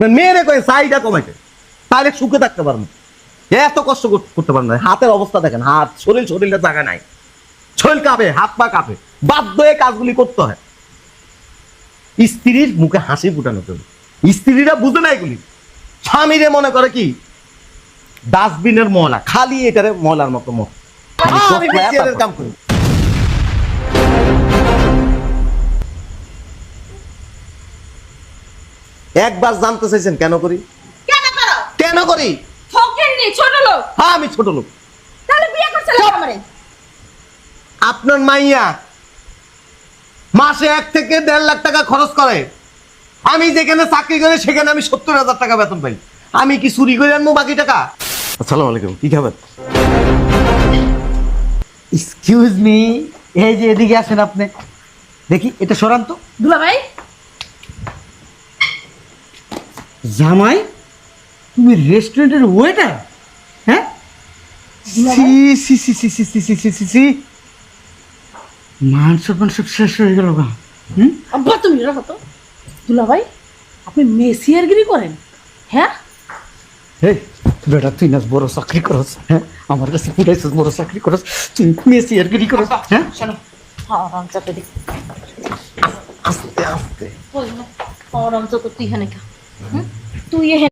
মেয়েরে কয়ে চাহিদা কমাইতে, তাহলে সুখে থাকতে পারেন। এত কষ্ট করতে পারেন না। হাতের অবস্থা দেখেন, হাত শরীরটা জায়গা নাই, শরীর কাঁপে, হাত পা কাঁপে, বাধ্য হয়ে কাজগুলি করতে হয়। স্ত্রীর মুখে হাসি ফুটানো চলবে, স্ত্রীরা বুঝে না এগুলি। স্বামীরে মনে করে কি ডাস্টবিনের ময়লা, খালি এটারে ময়লার মতো কাম করি। একবার জানতে চাইছেন কেন করি? কেন করি? ছোট লোক। হ্যাঁ, আমি ছোট লোক। তাহলে বিয়ে করছিলেন আমারে? আপনার মাইয়া মাসে 1 থেকে 1.5 লাখ টাকা খরচ করে। আমি যেখানে চাকরি করি সেখানে আমি 70,000 টাকা বেতন পাই। আমি কি চুরি করে আনবো বাকি টাকা? আসসালামু আলাইকুম, কি খাবেন? এক্সকিউজ মি, এই যে এদিকে আসেন আপনি। দেখি এটা সরান তো। দুলা ভাই, জামাই, তুমি রেস্টুরেন্টের ওয়েটার? হ্যাঁ, সি সি সি সি সি সি সি সি সি সি, মান সম্মান সব শেষ হয়ে গেল গা। আব্বা তুমি রাখো তো। দুলা ভাই, আপনি মেসিয়ারগিরি করেন? হ্যাঁ, এই বেটা, তুই না বড় চাকরি করস? হ্যাঁ, আমার কাছে পুরাইছিস বড় চাকরি করস, তুই মেসিয়ারগিরি করস? হ্যাঁ, শোনো, হারাম চাতে দি। আস্তে আস্তে। হারাম চাতে তুই এখানে কা? তুই এখানে